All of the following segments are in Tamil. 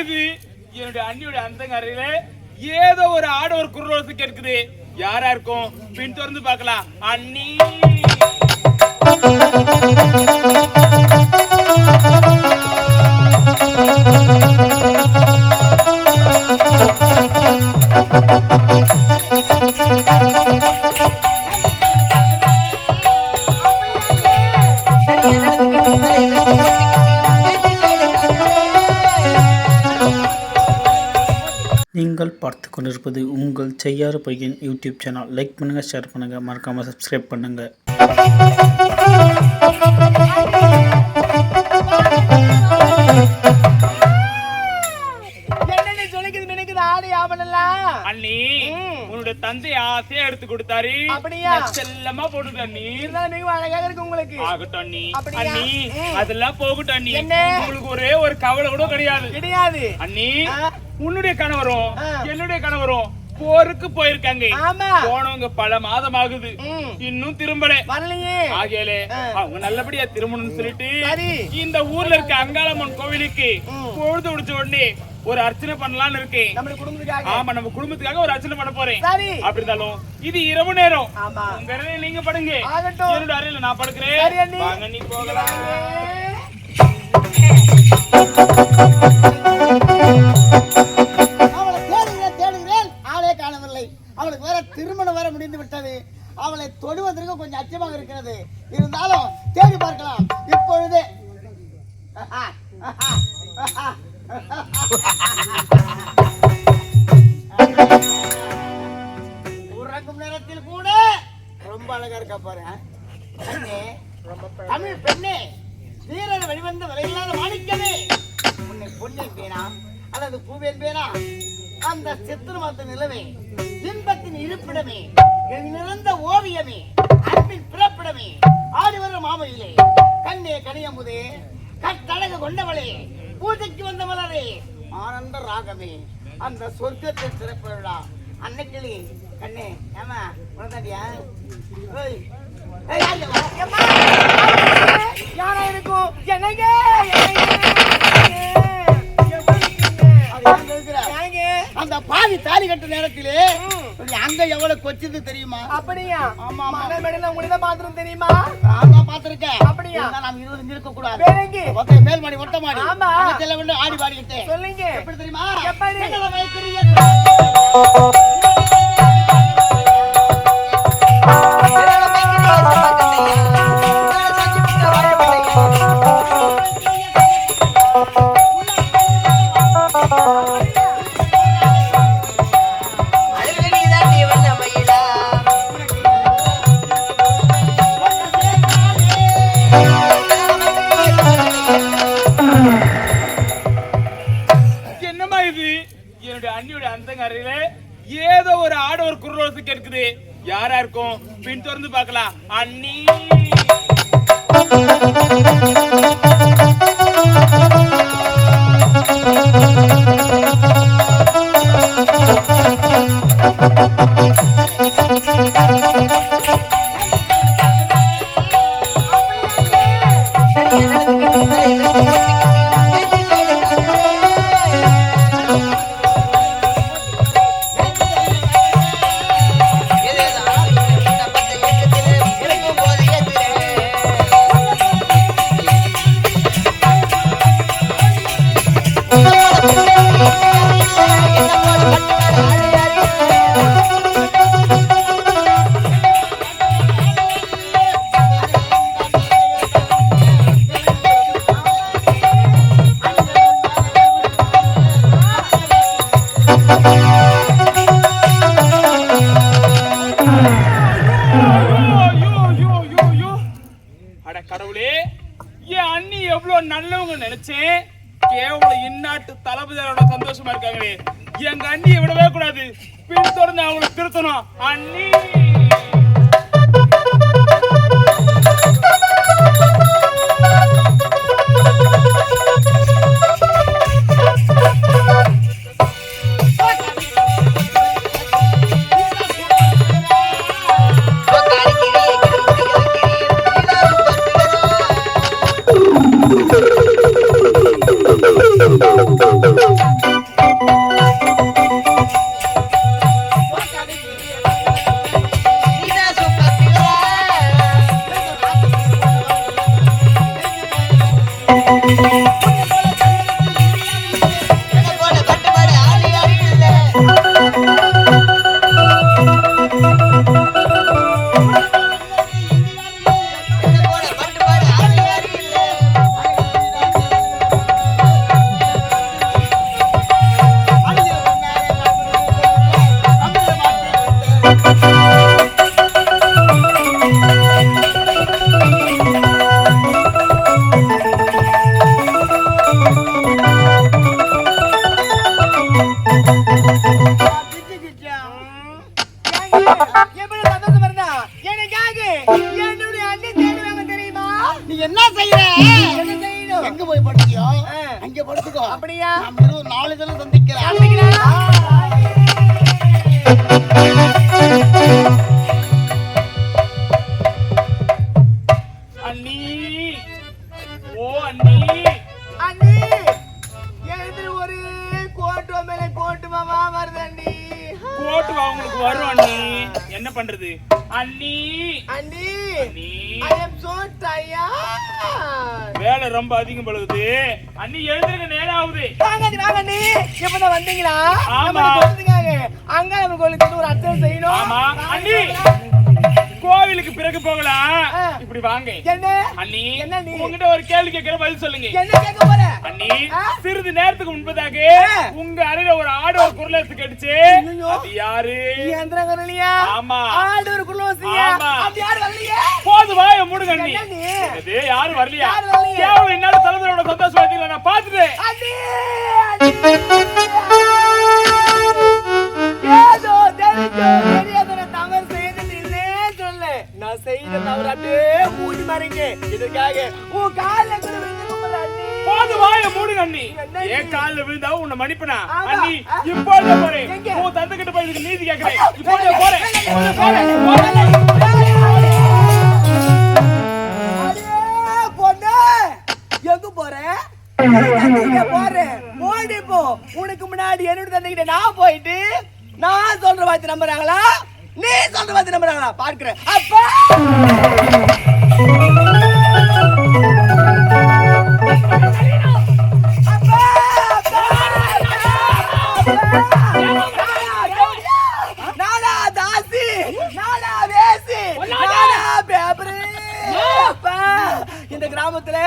இது? என்னுடைய அண்ணியுடைய அந்தங்கரையில ஏதோ ஒரு ஆடு ஒரு குரலோசை கேட்குது. யாரா இருக்கும்? பின் திறந்து பார்க்கலாம். அண்ணி நீங்கள் பார்த்து கொண்டிருப்பது உங்கள் செய்யாறு பையன் யூடியூப் சேனல். லைக் பண்ணுங்கள், ஷேர் பண்ணுங்கள், மறக்காமல் சப்ஸ்கிரைப் பண்ணுங்கள். அண்ணி உன்னுடைய தந்தை ஆசையா எடுத்து கொடுத்தாரு. அப்படியா? செல்லமா போட்டுட்ட நீ. மிகவும் அழகாக இருக்கு உங்களுக்கு. ஆகட்டும் அண்ணி. அண்ணி அதெல்லாம் போகட்டும் அண்ணி. உங்களுக்கு ஒரே ஒரு கவலை கூட கிடையாது அண்ணி. உன்னுடைய கணவரும் என்னுடைய கணவரும் போருக்கு போயிருக்காங்க. போனவங்க பல மாதம் ஆகுது, இன்னும் திரும்பல. ஆகையாலே அவங்க நல்லபடியா திரும்பணும்னு சொல்லிட்டு இந்த ஊர்ல இருக்க அங்காளம்மன் கோவிலுக்கு பொழுது முடிச்ச உடனே ஒரு அர்ச்சனை பண்ணலாம்னு இருக்கேன். ஆமா, நம்ம குடும்பத்துக்காக ஒரு அர்ச்சனை பண்ண போறேன். அப்படி இருந்தாலும் இது இரவு நேரம். உங்க அறையில நீங்க படுங்க, என்னோட அறையில நான் படுக்கிறேன். வாங்க நீ போகலாம். அவளுக்கு வேற திருமணம் வேற முடிந்து விட்டது. அவளை தொடுவதற்கு கொஞ்சம் அச்சமாக இருக்கிறது. இருந்தாலும் தேடி பார்க்கலாம். இப்பொழுது உறங்கும் நேரத்தில் கூட ரொம்ப அழகா இருக்கா பாரு. தமிழ் பெண்ணே, வீரர் வெளிவந்த விலையில்லாத மாணிக்கமே, உன்னை பொன்னின் பேனா அல்லது பூவேன் பேனா, அந்த சித்திரமாத்த நிலவே, இன்பத்தின் இருப்பிடமே, நிறந்த ஓவியமே, அன்பின் பிறப்பிடமே, ஆடிவரும் மாமையிலே, கண்ணே கனியமுதே, கட்டழகு கொண்டவளே, பூஜைக்கு வந்த மலரே, ஆனந்த ராகமே, அந்த சொர்க்கத்தில் சிறப்பு விழா அன்னைக்கிளி கண்ணே. ஏமா உனதாண்டியா? யாரா இருக்கும்? என்னங்க அந்த பாதி தாலி கட்ட நேரத்திலே அங்க எவ்வளவு கொச்சது தெரியுமா? அப்படியா? ஆமா, மேடையில உங்களுக்கு பாத்திரம் தெரியுமா? நான் பாத்திருக்கேன். அப்படியா? நாம் 20 இருக்க கூடாது. மேல் மாடி ஒட்ட மாடி செல்ல வேண்டும். ஆடி பாடிக்கிட்டே சொல்லுங்க. எப்படி தெரியுமா? ஏதோ ஒரு ஆடு ஒரு குரலோசை கேட்குது. யாரா இருக்கும்? பின் திறந்து பார்க்கலாம். அண்ணி கடவுளே, என் அண்ணி எவ்வளவு நல்லவங்க நினைச்சேன். கேவலம் இந்நாட்டு தளபதியோட சந்தோஷமா இருக்காங்களே. எங்க அண்ணியை விடவே கூடாது. பின் தொடர்ந்து அவங்களை திருத்தணும். அண்ணி Dum dum dum dum dum dum. நாளை தினம் சந்திக்கலாம். அண்ணி ஓ அண்ணி அண்ணி எழுந்து ஒரு கோட்டு மேல கோட்டு மாமா வருதண்டி. கோட்டு அவங்களுக்கு வரும் அண்ணி, என்ன பண்றது அண்ணி. அண்ணி அண்ணி I am so tired. வேலை ரொம்ப அதிகம் பழுகுது அண்ணி, எழுந்திருக்க நேரம் ஆகுது. வாங்க அண்ணி, எப்பதான் வந்தீங்களா? ஆமா. அங்க நம்ம கோயிலுக்கு ஒரு அர்ச்சனை செய்யணும். ஆமா அண்ணி, கோவிலுக்கு பிறகு போகலாம். இப்படி வாங்க. என்ன அண்ணி, என்ன நீ? உங்ககிட்ட ஒரு கேள்வி கேட்கிற பதில் சொல்லுங்க. என்ன கேட்க போற? அண்ணி, சிறிது நேரத்துக்கு முன்பதாக உங்க அறையில ஒரு ஆடு ஒரு குரல் எடுத்து கேட்டுச்சு. அது யாரு? இயந்திரங்கறலையா? ஆமா. ஆடு ஒரு குரல் வசியா? ஆமா. அது யாரு வரலையே? போது வாய மூடுங்க அண்ணி. என்னது? இது யாரு வரலையா? யாரு வரலையே? கேவலம் என்னால தலைவரோட சந்தோஷம் பார்த்தீங்களா? நான் பார்த்துட்டேன். அண்ணி ஏதோ தெரியாத தவறு செய்தது இல்லே சொல்லு. நான் செய்த தவறு அப்படியே மூடி மறைங்க. இதற்காக உன் கால்ல கூட விழுந்து கும்பிடுற அண்ணி. போது வாய மூடுங்க அண்ணி. ஏன் கால்ல விழுந்தா உன்னை மன்னிப்பனா? அண்ணி இப்போதே போறேன். உன் தந்தை கிட்ட போய் இதுக்கு நீதி கேட்கிறேன். இப்போதே போறேன். பொண்ணு எங்க போற? போறேன் போ. உனக்கு முன்னாடி என்னோட தந்தைகிட்ட நான் போயிட்டு நான் சொல்ற வார்த்தை நம்புறாங்களா, நீ சொல்ற வார்த்தை நம்புறாங்களா பார்க்கிறேன். அப்பா நானா தாசி, நானா வேசி, நானா பேப்பரு. அப்பா இந்த கிராமத்துல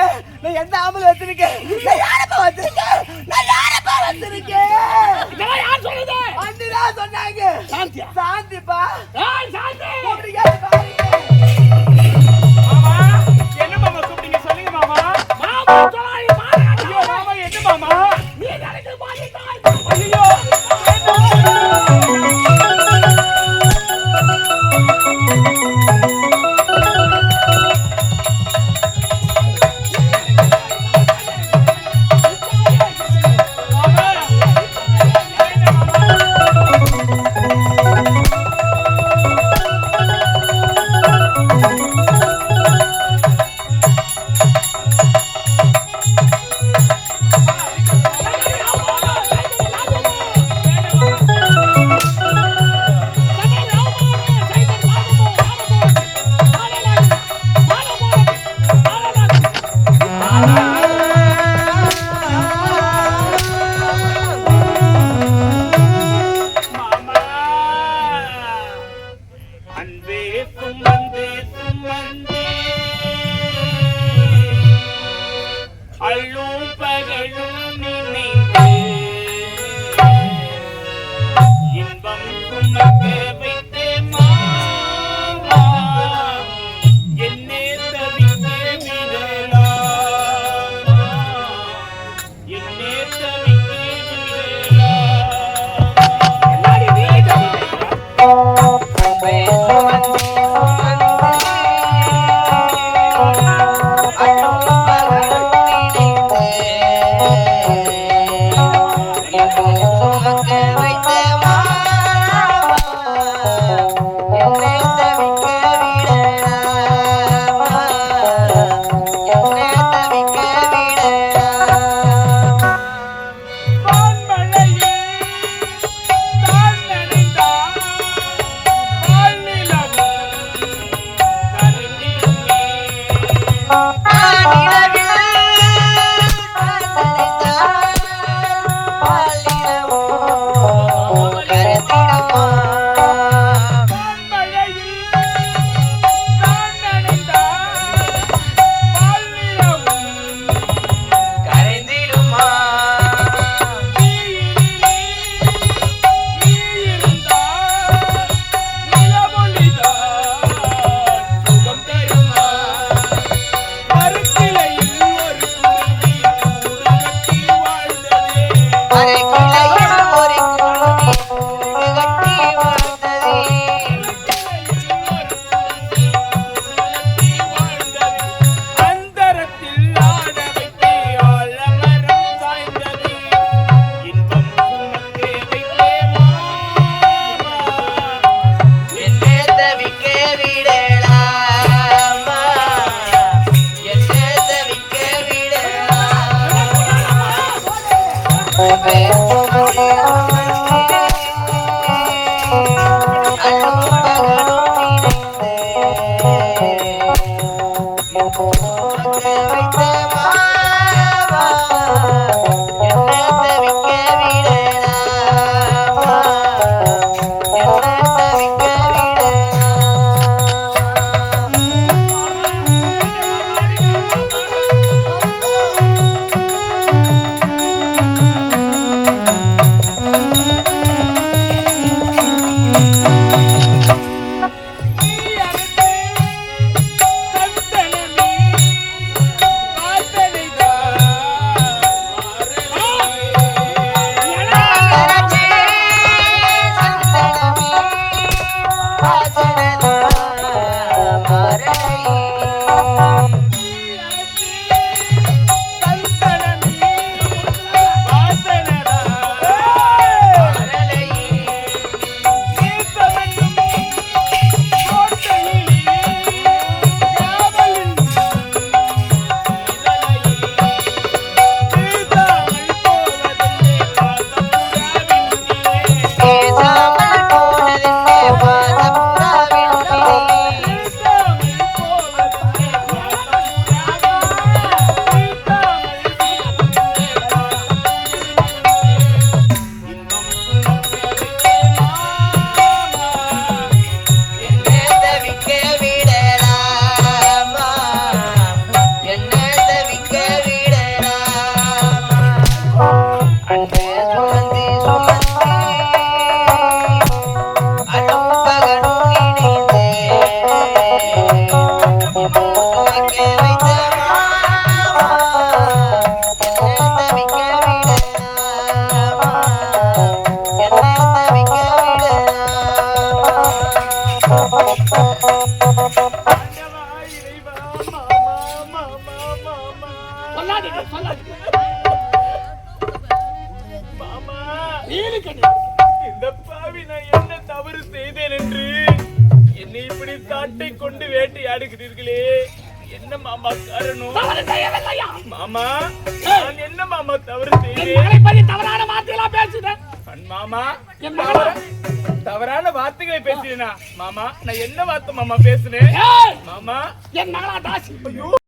நான் எந்த ஆம்பளை வச்சிருக்கேன்? நான் யாரப்பா வச்சிருக்கேன்? யார் சொல்லுது? அண்ணிதான் சொன்னாங்க. சாந்திப்பா. மாமா, என்ன மாமா கூப்பிட்டீங்க? சொல்லுங்க மாமா. ஐயோ மாமா, என்ன மாமா? ஐயோ இந்த பாவி நான் என்ன தவறு செய்தேன் என்று என்னை இப்படி சாட்டை கொண்டு வேட்டையாடுகிறீர்களே, என்ன மாமா காரணம்? மாமா நான் என்ன மாமா தவறு செய்தேன்? தவறான வார்த்தைகளா பேசுறேன் மாமா, தவறான வார்த்தைகளை பேசினா? மாமா நான் என்ன வார்த்தை மாமா பேசுனேன்? மாமா என் மகளா தாசி